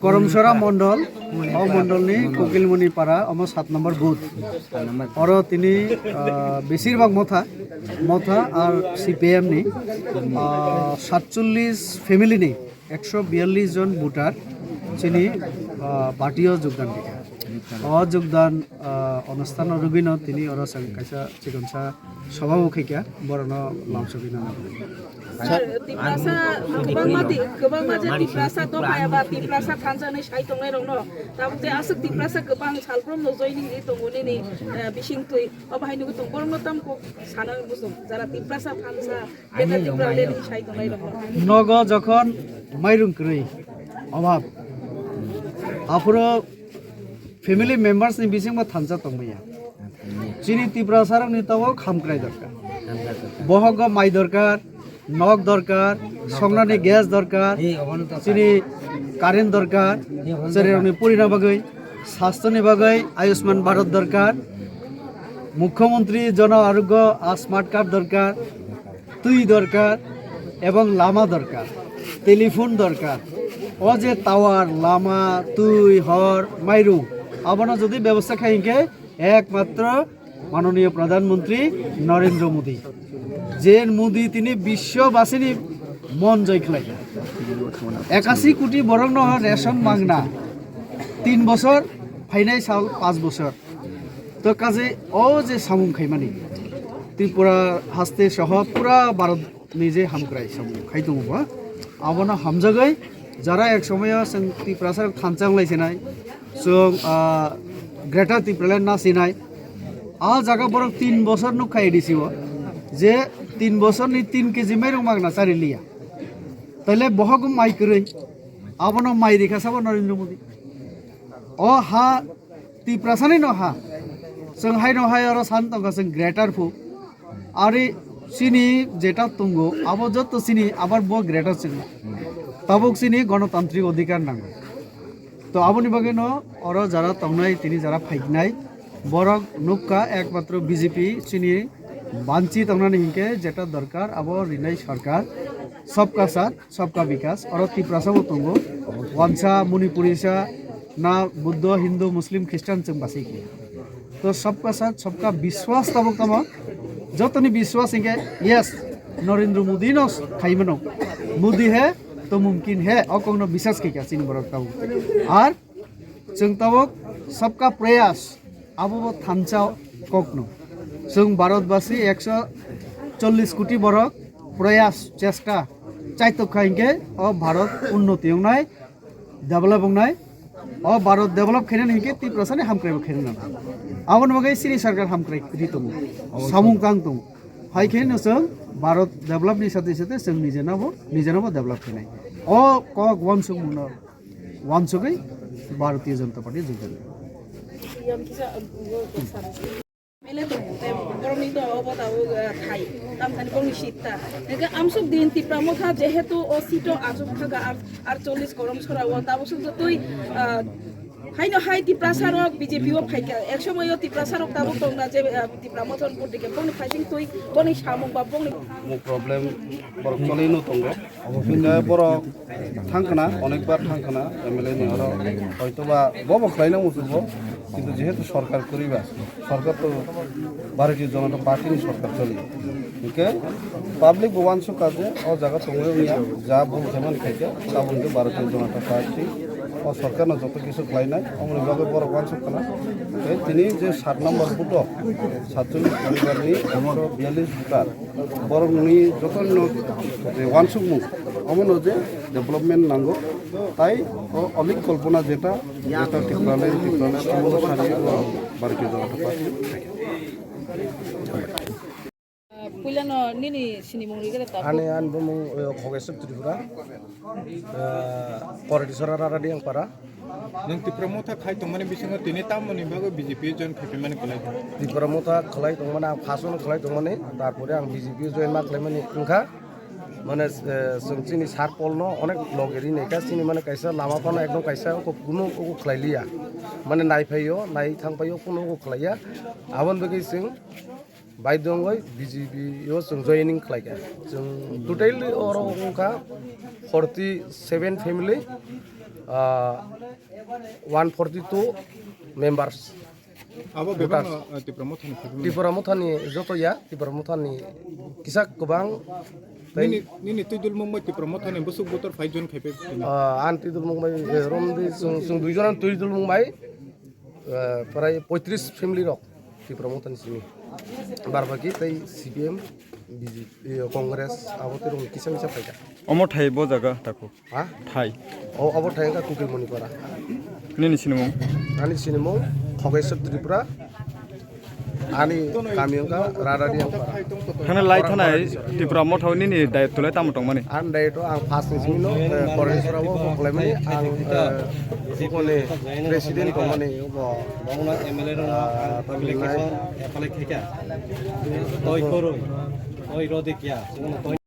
করমসরা মন্ডল মন্ডলনি কোকিলমণি পাড়া আমার 7 নম্বর বুথ আর তিনি বেশিরভাগ মথা আর সিপিএম নি 47 ফ্যামিলি নি 142 জন ভোটার চিনি পার্টিও যোগদান দিকে যোগদান অনুষ্ঠান রুবিন তিনি ওর কাইসা চিকনসা সভাপতিকা বরণ লামসবিনা Tiprasa kebang maja tiprasa to kaya ba tiprasa kansa ni sai tong nei rong no tamte asuk tiprasa kebang salprom no joining ni tong ni bising tui obahai nu tong borong no tam ko sana busum jara tiprasa kansa beta tiprale ni sai tong nei rong নগ যখন মাইরুং কই অভাব আফুরো family members ni bising ma thansa tongmaya chini tiprasa rang ni tawo khamkrai দরকার বহগ মাই দরকার নখ দরকার সংগ্রামী গ্যাস দরকার চিনি কারেন্ট দরকার সেরকম পরিণা বাগৈ স্বাস্থ্য বাগৈ আয়ুষ্মান ভারত দরকার মুখ্যমন্ত্রী জন আরোগ্য স্মার্ট কার্ড দরকার তুই দরকার এবং লামা দরকার টেলিফোন দরকার ও যে টাওয়ার লামা তুই হর মাইরু আবনা যদি ব্যবস্থা খাইকে একমাত্র মাননীয় প্রধানমন্ত্রী নরেন্দ্র মোদী যে মোদী তিনি বিশ্ববাসিনী মন জয় খেলাই 81 কোটি বরং নহ রেশন মাংনা 3 বছর ফাইনাই চাউল 5 বছর তো কাজে ও যে সামুং খাইমানি ত্রিপুরা হাস্তে সহ পুরা ভারত নিজে হামক্রাই সামুং খাইতো আবনা হামজাগৈ যারা এক সময় ত্রিপুরাসার খানচাং লাইছে নাই जों গ্রেটার ত্রিপুরালেন্ড না চিনাই आ জায়গা বরং 3 বছর नु খাই দিছিব যে 3 বছর নি 3 কেজি মাইরং মাগনা চারিলিয়া তাইলে বহগ মাই করে আবন মাই রেখা সাব নরেন্দ্র মোদী ও হা ত্রিপ্রাসানি ন হা जों हाय न हाय আর শান্তঙ্গ जों গ্রেটার ফু আরে চিনি যেটা তুঙ্গ আবো যত চিনি আবার ব গ্রেটার চিনি তাবক চিনি গণতান্ত্রিক অধিকার নাঙ্গ তো আবনি বাগে ন আর যারা তংনাই তিনি যারা ফাইকনাই বরক নুকা একমাত্র বিজেপি চিনি বাঞ্চিত তংনানি হিংকে যেটা দরকার আবো রিনাই সরকার सबका साथ सबका विकास और ত্রিপ্রাসা তুঙ্গ वंशा मणिपुरीसा ना बुद्ध हिंदू मुस्लिम ख्रिस्टान जों बासी तो सबका साथ सबका विश्वास तबक तम जतनी विश्वास हिंगे यस नरेंद्र मोदी न खाइमनो मोदी है तो मुमकिन है अकंगनो विश्वास के क्या चिन बरक तब और जों तबक सबका प्रयास अब थानचा ककनो जों भारतवासी 140 कोटी बरक प्रयास चेष्टा चाइतो खाइंगे और भारत उन्नति होनाय डेभलप होनाय और भारत डेभलप खेने नहीं त्रिप्रासानि हामक्राइबो खेने ना आवन बगै सिरि सरकार हामक्राइ दितों सामुं कांतों हाय खेने जों भारत डेभलप नि साथे साथे जों निजेनाबो डेभलप खेनाय ओ क वानसुगै भारतीय जनता पार्टी जुगल Mele tu, orang itu apa tahu Thai, tam tadi orang Sita. Mereka amsuk di inti pramotha jehetu osito asuk kaga ar 40 korom sora wa tahu sudah tu Hai no hai di prasarok BJP wa phaika ekso moyo di prasarok tabu tong na je di pramothon pur dike bong fighting tui bong samung ba bong mo problem bor cholino tongo pinga bor থাঙ্কনা অনেকবার থাঙ্কনা MLA নি হলো হয়তোবা Bob খাইনা মুসুবো কিন্তু যেহেতু সরকার করিবা সরকার তো ভারতীয় জনতা পার্টি সরকার চলি ওকে পাবলিক ভবাংশ কাজে ও জায়গা তঙ্গে যা ভুল যেমন খাইতে তা বলতে ভারতীয় জনতা পার্টি ও সরকার না যত কিছু খাইনাই অমনি ভাবে বড় ভবাংশ কানা তিনি যে 7 নম্বর বুট 47 পরিবারনি 142 ভোটার বড় নি যত যে ওয়ানসুক মুখ অমনো যে ডেভেলপমেন্ট নাঙ্গো তাই অনেক কল্পনা যেটা টিকরালে সমস্ত সারিয়ে ভারতীয় জনতা party Puilano nini sini mong rigere ta. Ane an bumung Hogesep Tripura, Koordisora Rara yang para. Nang Tipramota khai tongmani bisingo tini tamoni bago BJP jon khapimani kolai. Di Pramuta kelai tongmana Fasun kelai tongmani, tarpore ang BJP join mak lemani engka. Mana sini sarpol no onek logeri neka sini mana kaisa lama kono ekdom kaisa ko kuno ko kelai lia. Mana nai phayo nai thang phayo kuno ko kelai ya. Abon bagi sing baidongoi BJP yo sung joining kelai ka. Sung totally oro engka 47 family 142 members. Abo bebang Tipramota ni Di Pramuthani joto ya di Pramuthani kisak kubang nini tuidul mumbai Tipramota ni busuk botor 5 jon khape. anti dul mumbai rom di sung duijonan tui dul mumbai prai 35 family rok di Pramuthani sini barbagi tai CPM BJP Kongres abote rom kisam kisam paika Omo thai bo jaga tako. ha Thai. o abo thayga kukil moni kora Nini sinumong. ani sinimo Hogesep Tripura ani kamiyongka rara yang para Kana lai thanai Tripura mothau nini dai tulai tam tongmani. Anda itu ang pas di sini no Koordinasora wo klaimani ang kone presiden komane wo Bangunan MLA ro application apply kya toy koro toy rode kya